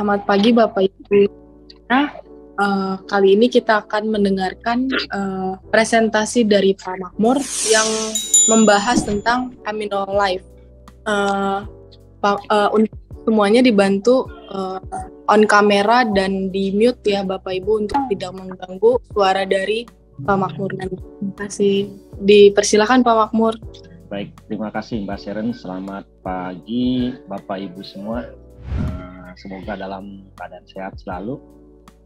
Selamat pagi Bapak Ibu. Nah, kali ini kita akan mendengarkan presentasi dari Pak Makmur yang membahas tentang Amino Life. Untuk semuanya dibantu on kamera dan di mute ya Bapak Ibu untuk tidak mengganggu suara dari Pak Makmur. Terima kasih. Dipersilakan Pak Makmur. Baik, terima kasih Mbak Sharon. Selamat pagi Bapak Ibu semua. Semoga dalam keadaan sehat selalu.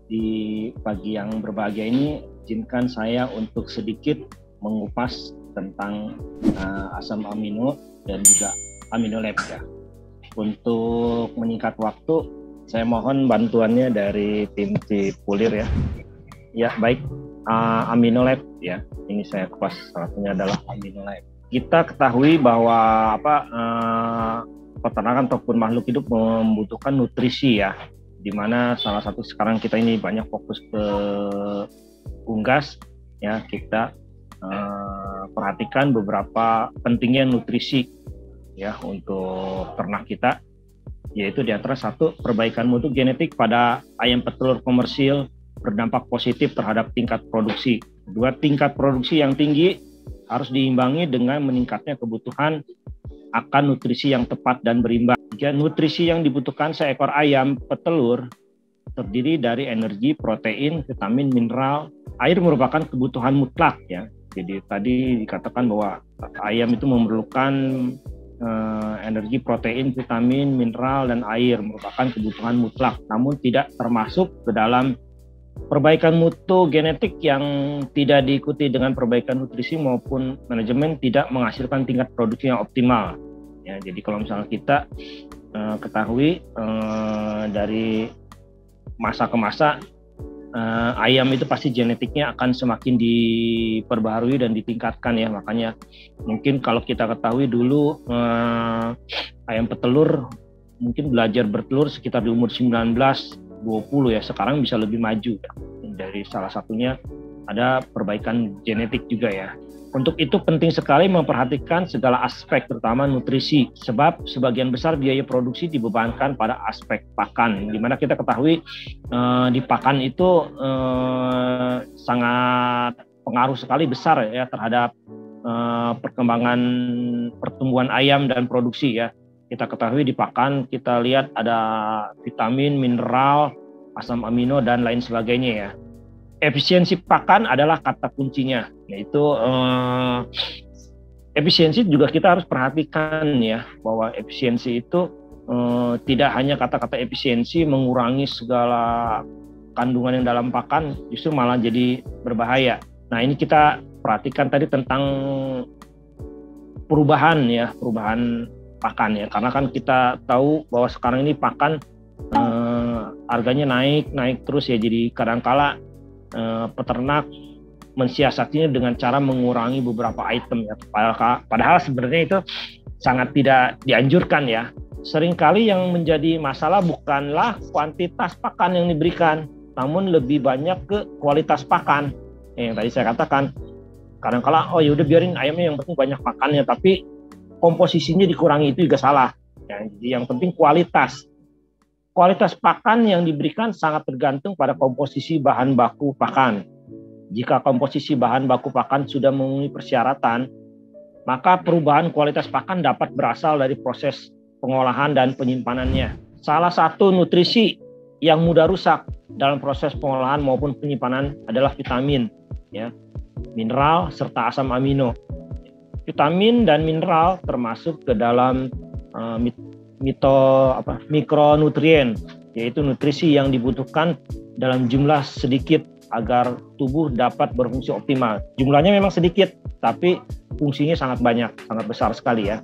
Di pagi yang berbahagia ini, izinkan saya untuk sedikit mengupas tentang asam amino dan juga amino lab ya. Untuk menyingkat waktu, saya mohon bantuannya dari tim Cipulir ya. Ya baik, amino lab ya. Ini saya kupas, salah satunya adalah amino lab. Kita ketahui bahwa peternakan ataupun makhluk hidup membutuhkan nutrisi ya, dimana salah satu sekarang kita ini banyak fokus ke unggas ya. Kita perhatikan beberapa pentingnya nutrisi ya untuk ternak kita, yaitu di antara satu, perbaikan mutu genetik pada ayam petelur komersil berdampak positif terhadap tingkat produksi. Dua, tingkat produksi yang tinggi harus diimbangi dengan meningkatnya kebutuhan akan nutrisi yang tepat dan berimbang. Nutrisi yang dibutuhkan seekor ayam petelur terdiri dari energi, protein, vitamin, mineral. Air merupakan kebutuhan mutlak ya. Jadi tadi dikatakan bahwa ayam itu memerlukan energi, protein, vitamin, mineral, dan air merupakan kebutuhan mutlak. Namun tidak termasuk ke dalam perbaikan mutu genetik yang tidak diikuti dengan perbaikan nutrisi maupun manajemen tidak menghasilkan tingkat produksi yang optimal. Ya, jadi kalau misalnya kita ketahui dari masa ke masa ayam itu pasti genetiknya akan semakin diperbaharui dan ditingkatkan ya. Makanya mungkin kalau kita ketahui dulu ayam petelur mungkin belajar bertelur sekitar di umur 19-20 ya, sekarang bisa lebih maju ya. Dari salah satunya ada perbaikan genetik juga ya. Untuk itu penting sekali memperhatikan segala aspek terutama nutrisi, sebab sebagian besar biaya produksi dibebankan pada aspek pakan, di mana kita ketahui di pakan itu sangat pengaruh sekali besar ya terhadap perkembangan pertumbuhan ayam dan produksi ya. Kita ketahui di pakan kita lihat ada vitamin, mineral, asam amino dan lain sebagainya ya. Efisiensi pakan adalah kata kuncinya, yaitu efisiensi juga kita harus perhatikan ya, bahwa efisiensi itu tidak hanya kata-kata efisiensi mengurangi segala kandungan yang dalam pakan, justru malah jadi berbahaya. Nah ini kita perhatikan tadi tentang perubahan pakan ya, karena kan kita tahu bahwa sekarang ini pakan harganya naik terus ya, jadi kadangkala peternak mensiasatinya dengan cara mengurangi beberapa item ya, padahal sebenarnya itu sangat tidak dianjurkan ya. Seringkali yang menjadi masalah bukanlah kuantitas pakan yang diberikan, namun lebih banyak ke kualitas pakan. Yang tadi saya katakan, kadangkala yaudah biarin ayamnya yang penting banyak makannya, tapi komposisinya dikurangi, itu juga salah ya. Jadi yang penting kualitas pakan yang diberikan sangat tergantung pada komposisi bahan baku pakan. Jika komposisi bahan baku pakan sudah memenuhi persyaratan, maka perubahan kualitas pakan dapat berasal dari proses pengolahan dan penyimpanannya. Salah satu nutrisi yang mudah rusak dalam proses pengolahan maupun penyimpanan adalah vitamin, ya, mineral serta asam amino. Vitamin dan mineral termasuk ke dalam mikronutrien, yaitu nutrisi yang dibutuhkan dalam jumlah sedikit agar tubuh dapat berfungsi optimal. Jumlahnya memang sedikit, tapi fungsinya sangat banyak, sangat besar sekali ya.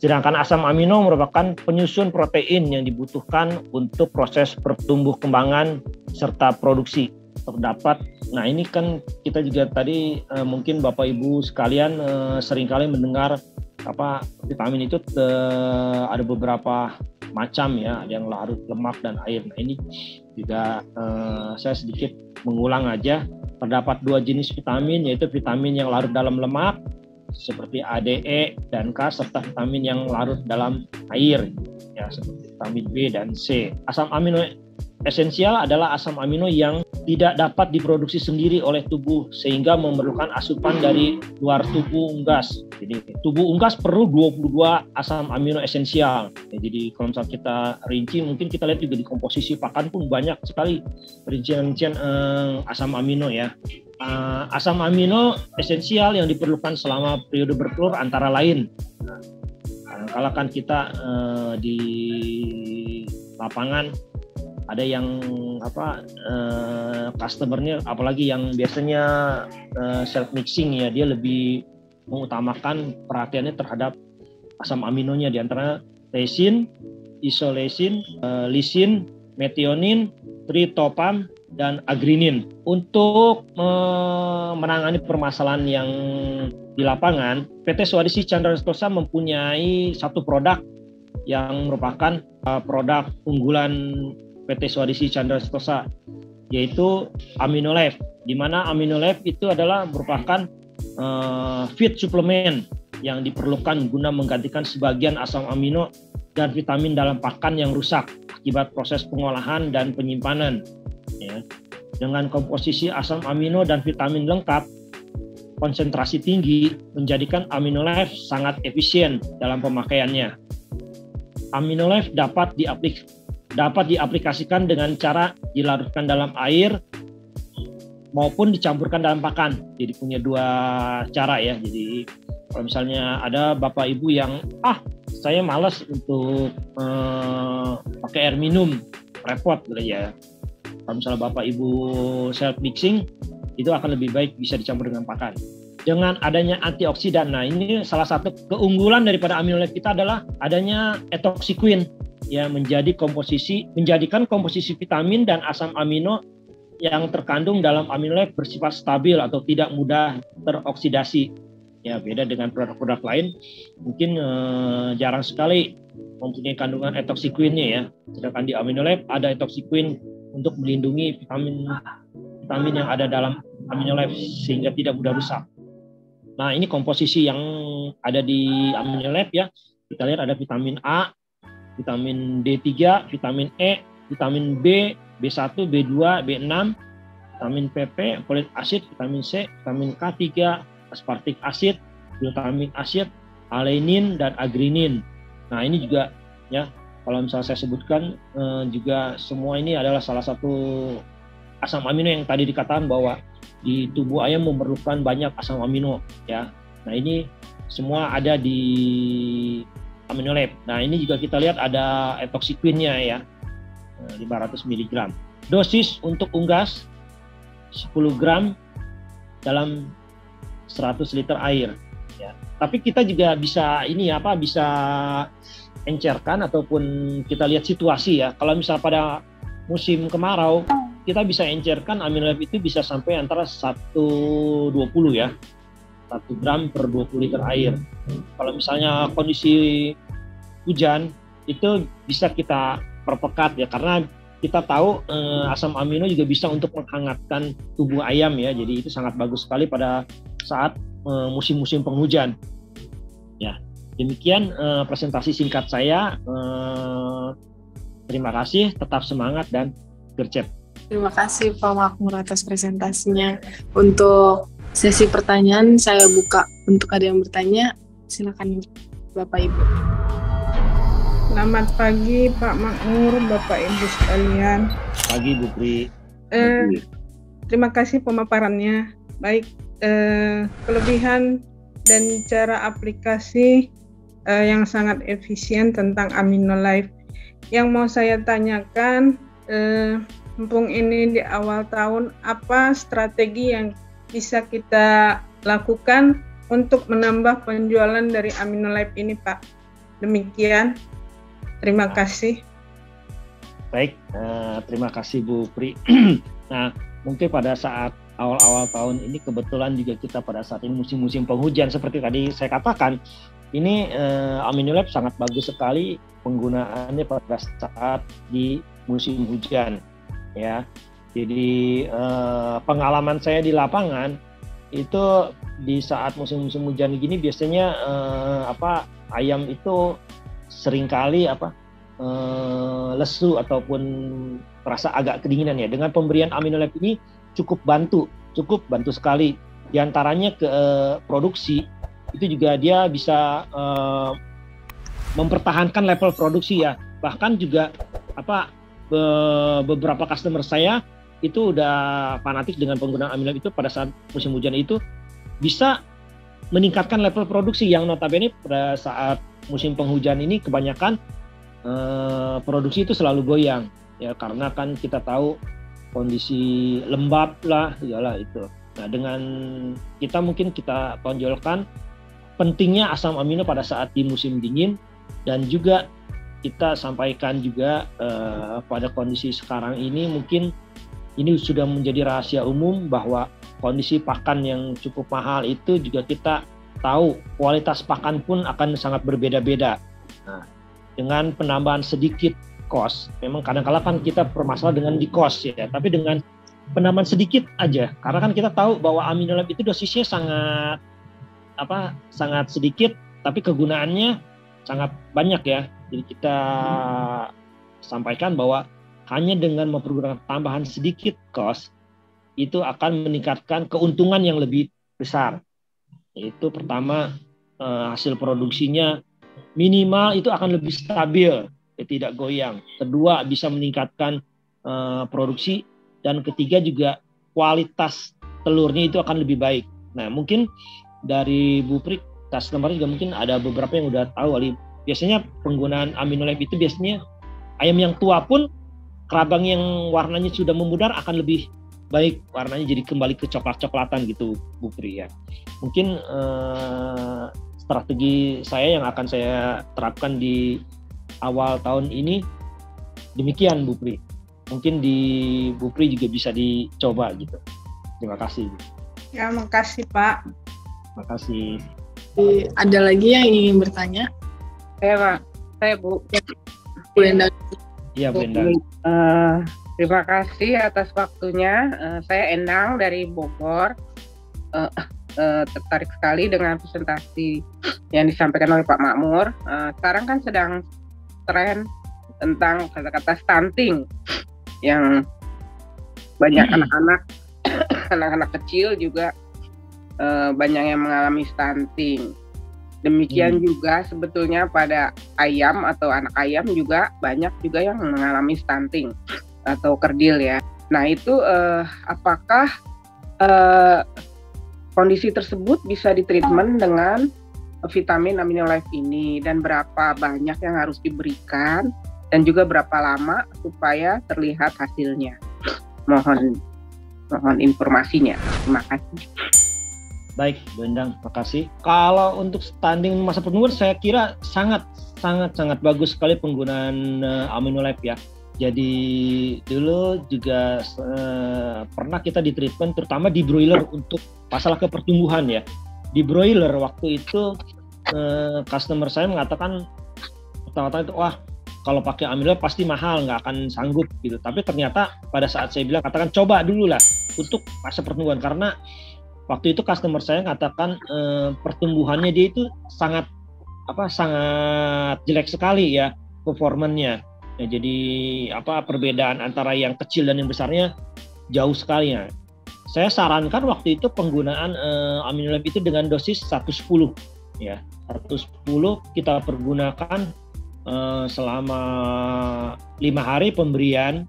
Sedangkan asam amino merupakan penyusun protein yang dibutuhkan untuk proses pertumbuh kembangan serta produksi terdapat. Nah ini kan kita juga tadi mungkin Bapak Ibu sekalian seringkali mendengar vitamin itu ada beberapa macam ya, ada yang larut lemak dan air. Nah ini juga saya sedikit mengulang aja, terdapat dua jenis vitamin, yaitu vitamin yang larut dalam lemak seperti A, D, E, dan K, serta vitamin yang larut dalam air ya seperti vitamin B dan C. Asam amino esensial adalah asam amino yang tidak dapat diproduksi sendiri oleh tubuh sehingga memerlukan asupan dari luar tubuh unggas. Jadi tubuh unggas perlu 22 asam amino esensial. Ya, jadi kalau misalnya kita rinci, mungkin kita lihat juga di komposisi pakan pun banyak sekali rincian-rincian asam amino ya. Asam amino esensial yang diperlukan selama periode bertelur antara lain. Kalau kan kita di lapangan ada yang customernya, apalagi yang biasanya self mixing ya, dia lebih mengutamakan perhatiannya terhadap asam aminonya, di antara leucin, isoleucin, lisin, metionin, tritopam, dan agrinin. Untuk menangani permasalahan yang di lapangan, PT Swadisi Chandra Sentosa mempunyai satu produk yang merupakan produk unggulan PT Swadisi Chandra Sentosa, yaitu AminoLife, di mana AminoLife itu adalah merupakan feed suplemen yang diperlukan guna menggantikan sebagian asam amino dan vitamin dalam pakan yang rusak akibat proses pengolahan dan penyimpanan. Ya. Dengan komposisi asam amino dan vitamin lengkap, konsentrasi tinggi menjadikan AminoLife sangat efisien dalam pemakaiannya. AminoLife dapat diaplikasikan dengan cara dilarutkan dalam air maupun dicampurkan dalam pakan. Jadi punya dua cara ya. Jadi kalau misalnya ada bapak ibu yang saya malas untuk pakai air minum, repot gitu ya. Kalau misalnya bapak ibu self mixing, itu akan lebih baik bisa dicampur dengan pakan. Dengan adanya antioksidan, nah ini salah satu keunggulan daripada AminoLife kita adalah adanya etoxiquin, ya, menjadikan komposisi vitamin dan asam amino yang terkandung dalam AminoLife bersifat stabil atau tidak mudah teroksidasi. Ya, beda dengan produk-produk lain, mungkin jarang sekali mempunyai kandungan etoxiquinnya ya. Sedangkan di AminoLife ada etoxiquin untuk melindungi vitamin yang ada dalam AminoLife sehingga tidak mudah rusak. Nah, ini komposisi yang ada di AminoLife ya. Kita lihat ada vitamin A, vitamin D3, vitamin E, vitamin B, B1, B2, B6, vitamin PP, folik acid, vitamin C, vitamin K3, aspartic acid, glutamic acid, alenin, dan agrinin. Nah, ini juga ya, kalau misalnya saya sebutkan juga semua ini adalah salah satu asam amino yang tadi dikatakan bahwa di tubuh ayam memerlukan banyak asam amino ya. Nah, ini semua ada di AminoLife. Nah, ini juga kita lihat ada etoxiquinnya ya, 500 mg. Dosis untuk unggas 10 gram dalam 100 liter air ya. Tapi kita juga bisa bisa encerkan ataupun kita lihat situasi ya. Kalau misal pada musim kemarau, kita bisa encerkan AminoLife itu bisa sampai antara 120 ya. 1 gram per 20 liter air. Kalau misalnya kondisi hujan, itu bisa kita perpekat ya, karena kita tahu asam amino juga bisa untuk menghangatkan tubuh ayam ya. Jadi itu sangat bagus sekali pada saat musim-musim penghujan. Ya, demikian presentasi singkat saya. Terima kasih, tetap semangat dan gercep. Terima kasih Pak Makmur atas presentasinya. Untuk sesi pertanyaan saya buka. Untuk ada yang bertanya, silakan Bapak Ibu. Selamat pagi Pak Makmur, Bapak Ibu sekalian. Pagi Bu Pri. Terima kasih pemaparannya. Baik, kelebihan dan cara aplikasi yang sangat efisien tentang AminoLife. Yang mau saya tanyakan, mumpung ini di awal tahun, apa strategi yang bisa kita lakukan untuk menambah penjualan dari AminoLife ini, Pak? Demikian, terima kasih. Baik, terima kasih Bu Pri. Nah, mungkin pada saat awal-awal tahun ini kebetulan juga kita pada saat ini musim-musim penghujan seperti tadi saya katakan, ini AminoLife sangat bagus sekali penggunaannya pada saat di musim hujan ya. Jadi pengalaman saya di lapangan itu di saat musim-musim hujan gini biasanya ayam itu seringkali lesu ataupun terasa agak kedinginan ya. Dengan pemberian Aminolab ini cukup bantu sekali. Di antaranya ke produksi itu juga dia bisa mempertahankan level produksi ya. Bahkan juga beberapa customer saya itu udah fanatik dengan penggunaan Aminolab itu pada saat musim hujan itu bisa meningkatkan level produksi yang notabene pada saat musim penghujan ini kebanyakan produksi itu selalu goyang ya, karena kan kita tahu kondisi lembab lah segala itu. Nah, dengan kita mungkin kita tonjolkan pentingnya asam amino pada saat di musim dingin, dan juga kita sampaikan juga pada kondisi sekarang ini mungkin ini sudah menjadi rahasia umum bahwa kondisi pakan yang cukup mahal itu juga kita tahu kualitas pakan pun akan sangat berbeda-beda. Nah, dengan penambahan sedikit cost, memang kadang-kala kan kita bermasalah dengan di cost ya, tapi dengan penambahan sedikit aja, karena kan kita tahu bahwa Aminolab itu dosisnya sangat sedikit, tapi kegunaannya sangat banyak ya. Jadi kita sampaikan bahwa hanya dengan mempergunakan tambahan sedikit cost itu akan meningkatkan keuntungan yang lebih besar. Itu pertama, hasil produksinya minimal itu akan lebih stabil, tidak goyang. Kedua, bisa meningkatkan produksi, dan ketiga juga kualitas telurnya itu akan lebih baik. Nah, mungkin dari Bu Prik, customer juga mungkin ada beberapa yang udah tahu kali. Biasanya penggunaan Aminolab itu biasanya ayam yang tua pun kerabang yang warnanya sudah memudar akan lebih baik, warnanya jadi kembali ke coklat-coklatan gitu Bu Pri ya. Mungkin strategi saya yang akan saya terapkan di awal tahun ini demikian Bu Pri. Mungkin di Bu Pri juga bisa dicoba gitu. Terima kasih. Ya, makasih Pak. Terima kasih. Ada lagi yang ingin bertanya? Saya Bu. Bu Endang. Iya Bu Endang. Terima kasih atas waktunya. Saya Endang dari Bogor. Tertarik sekali dengan presentasi yang disampaikan oleh Pak Makmur. Sekarang kan sedang tren tentang kata-kata stunting, yang banyak anak-anak kecil juga banyak yang mengalami stunting. Demikian juga sebetulnya pada ayam atau anak ayam juga banyak juga yang mengalami stunting atau kerdil ya. Nah itu apakah kondisi tersebut bisa ditreatment dengan vitamin Aminolab ini, dan berapa banyak yang harus diberikan, dan juga berapa lama supaya terlihat hasilnya? Mohon informasinya. Terima kasih. Baik, Bu Endang, makasih. Kalau untuk stunting masa pertumbuhan, saya kira sangat bagus sekali penggunaan Aminolab ya. Jadi dulu juga pernah kita di treatment, terutama di broiler untuk masalah kepertumbuhan ya. Di broiler waktu itu customer saya mengatakan pertama-tama itu, wah kalau pakai Aminolab pasti mahal, nggak akan sanggup gitu. Tapi ternyata pada saat saya bilang, katakan coba dulu lah untuk masa pertumbuhan, karena waktu itu customer saya mengatakan pertumbuhannya dia itu sangat jelek sekali ya performanya. Ya, jadi perbedaan antara yang kecil dan yang besarnya jauh sekali ya. Saya sarankan waktu itu penggunaan Aminolab itu dengan dosis 110 ya. 110 kita pergunakan selama 5 hari pemberian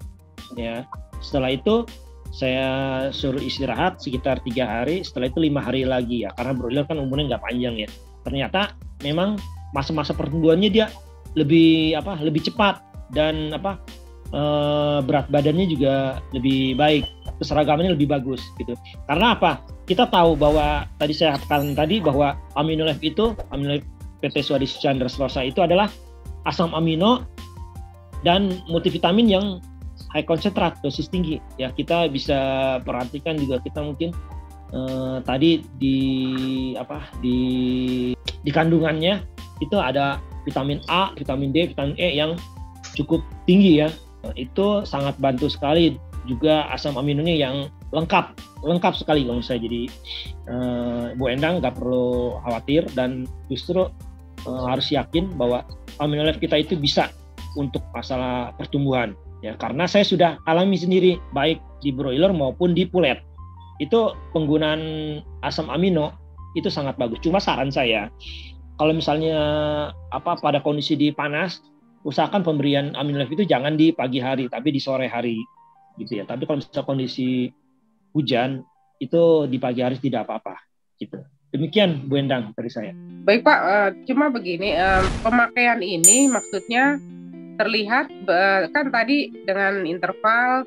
ya. Setelah itu saya suruh istirahat sekitar 3 hari, setelah itu 5 hari lagi ya, karena broiler kan umurnya nggak panjang ya. Ternyata memang masa-masa pertumbuhannya dia lebih cepat, dan berat badannya juga lebih baik, keseragamannya lebih bagus gitu. Karena apa? Kita tahu bahwa tadi saya katakan bahwa Aminolab itu, Aminolab PT Swadisi Chandra Slosa itu adalah asam amino dan multivitamin yang high concentrat, dosis tinggi ya. Kita bisa perhatikan juga, kita mungkin tadi di kandungannya itu ada vitamin A, vitamin D, vitamin E yang cukup tinggi ya. Itu sangat bantu sekali. Juga asam aminonya yang lengkap sekali kalau saya. Jadi Bu Endang nggak perlu khawatir, dan justru harus yakin bahwa Aminolab kita itu bisa untuk masalah pertumbuhan. Ya, karena saya sudah alami sendiri baik di broiler maupun di pulet. Itu penggunaan asam amino itu sangat bagus. Cuma saran saya, kalau misalnya pada kondisi di panas, usahakan pemberian Aminolife itu jangan di pagi hari, tapi di sore hari, gitu ya. Tapi kalau misalnya kondisi hujan, itu di pagi hari tidak apa-apa, gitu. Demikian Bu Endang dari saya. Baik Pak, cuma begini, pemakaian ini maksudnya terlihat kan tadi dengan interval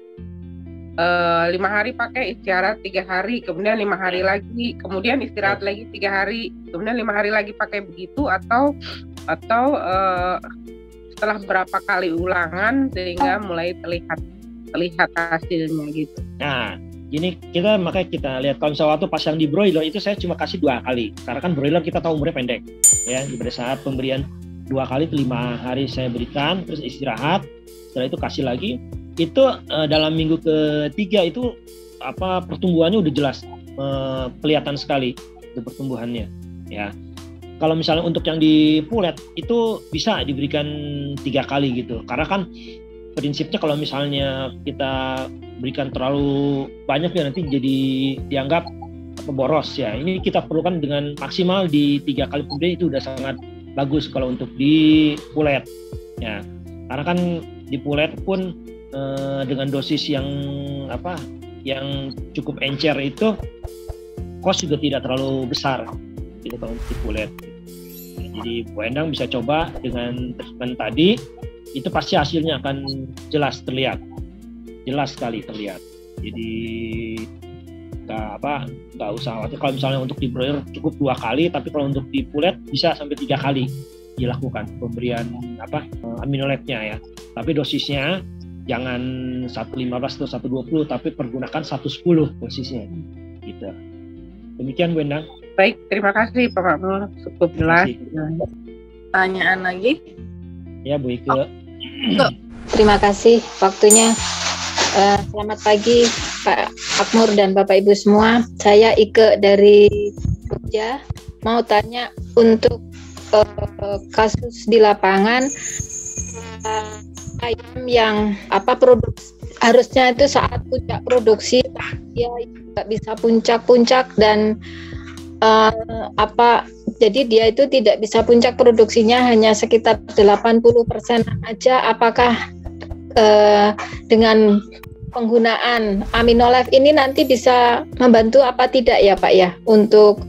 5 hari pakai, istirahat 3 hari, kemudian 5 hari lagi, kemudian istirahat lagi 3 hari, kemudian 5 hari lagi pakai begitu, atau setelah berapa kali ulangan sehingga mulai terlihat hasilnya gitu. Nah, ini makanya kita lihat kalau misalnya waktu pasang di broiler itu saya cuma kasih 2 kali, karena kan broiler kita tahu umurnya pendek, ya. Pada saat pemberian 2 kali itu 5 hari saya berikan, terus istirahat, setelah itu kasih lagi. Itu dalam minggu ketiga itu pertumbuhannya udah jelas, kelihatan sekali itu pertumbuhannya, ya. Kalau misalnya untuk yang di pulet itu bisa diberikan 3 kali gitu, karena kan prinsipnya kalau misalnya kita berikan terlalu banyak ya nanti jadi dianggap boros ya. Ini kita perlukan dengan maksimal di 3 kali pemberian itu udah sangat bagus kalau untuk di pulet, ya. Karena kan di pulet pun dengan dosis yang cukup encer itu cost juga tidak terlalu besar gitu kalau di pulet. Jadi Bu Endang bisa coba dengan treatment tadi, itu pasti hasilnya akan jelas sekali terlihat. Jadi nggak usah khawatir kalau misalnya untuk di broiler cukup 2 kali, tapi kalau untuk di pulet bisa sampai 3 kali dilakukan pemberian Aminolife-nya ya. Tapi dosisnya jangan 115 atau 120, tapi pergunakan 110 dosisnya gitu. Demikian Bu Endang. Baik, terima kasih Pak Makmur, cukup jelas. Pertanyaan lagi? Ya Bu Ike. Terima kasih waktunya. Selamat pagi Pak Makmur dan Bapak Ibu semua. Saya Ike dari Jogja. Mau tanya untuk kasus di lapangan, ayam yang produksi harusnya itu saat puncak produksi ya nggak bisa puncak dan jadi dia itu tidak bisa puncak produksinya, hanya sekitar 80% aja. Apakah dengan penggunaan Aminolife ini nanti bisa membantu apa tidak ya Pak ya untuk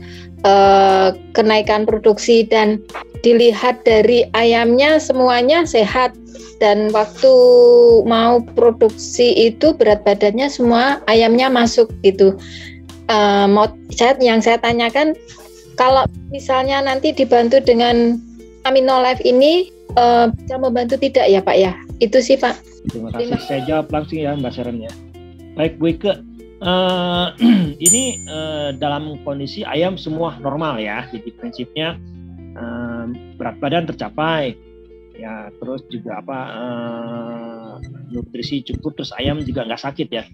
kenaikan produksi, dan dilihat dari ayamnya semuanya sehat, dan waktu mau produksi itu berat badannya semua ayamnya masuk gitu. Yang saya tanyakan, kalau misalnya nanti dibantu dengan Aminolife ini bisa membantu tidak ya Pak ya? Itu sih Pak. Terima kasih. Saya jawab langsung ya Mbak Sharon ya. Baik Bu Ike, ini dalam kondisi ayam semua normal ya. Jadi prinsipnya berat badan tercapai, ya, terus juga nutrisi cukup, terus ayam juga nggak sakit ya.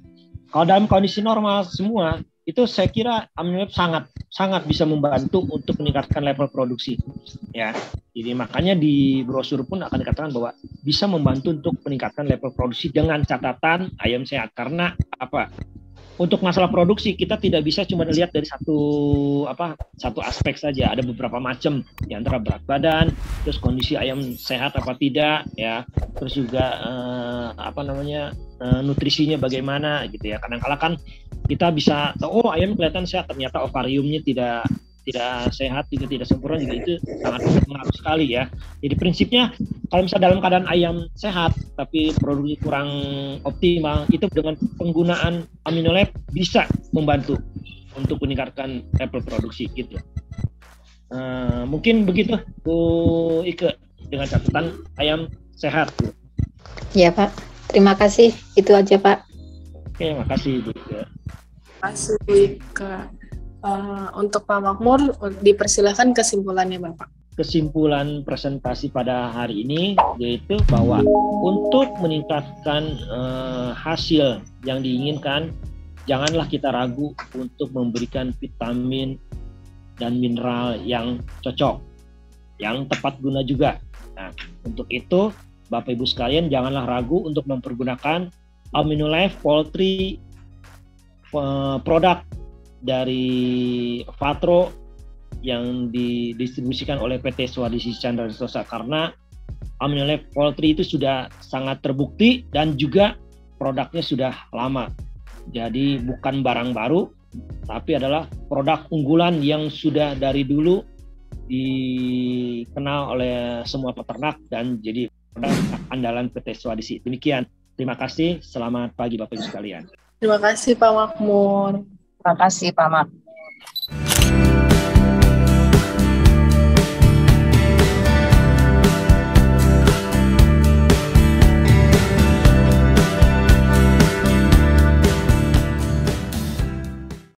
Kalau dalam kondisi normal semua, itu saya kira Aminolife sangat bisa membantu untuk meningkatkan level produksi, ya. Jadi makanya di brosur pun akan dikatakan bahwa bisa membantu untuk meningkatkan level produksi dengan catatan ayam sehat. Karena untuk masalah produksi kita tidak bisa cuma lihat dari satu aspek saja. Ada beberapa macam, di antara berat badan, terus kondisi ayam sehat apa tidak, ya, terus juga nutrisinya bagaimana gitu ya. Kadang-kala kan kita bisa tahu ayam kelihatan sehat, ternyata ovariumnya tidak sehat, juga tidak sempurna, juga itu sangat mengaruh sekali ya. Jadi prinsipnya kalau misalnya dalam keadaan ayam sehat tapi produksi kurang optimal, itu dengan penggunaan Aminolife bisa membantu untuk meningkatkan level produksi gitu. Mungkin begitu Bu Ike, dengan catatan ayam sehat. Ya Pak, terima kasih. Itu aja Pak. Oke, makasih Bu Ike. Terima kasih Bu Ike. Untuk Pak Makmur, dipersilakan kesimpulannya Bapak. Kesimpulan presentasi pada hari ini yaitu bahwa untuk meningkatkan hasil yang diinginkan, janganlah kita ragu untuk memberikan vitamin dan mineral yang cocok, yang tepat guna juga. Nah, untuk itu Bapak Ibu sekalian janganlah ragu untuk mempergunakan AminoLife Poultry produk dari Vatro yang didistribusikan oleh PT Swadisi Chandra Sentosa, karena AminoLife Poultry itu sudah sangat terbukti dan juga produknya sudah lama. Jadi bukan barang baru, tapi adalah produk unggulan yang sudah dari dulu dikenal oleh semua peternak dan jadi produk andalan PT Swadisi. Demikian. Terima kasih. Selamat pagi Bapak Ibu sekalian. Terima kasih Pak Makmur. Terima kasih Pak Mak.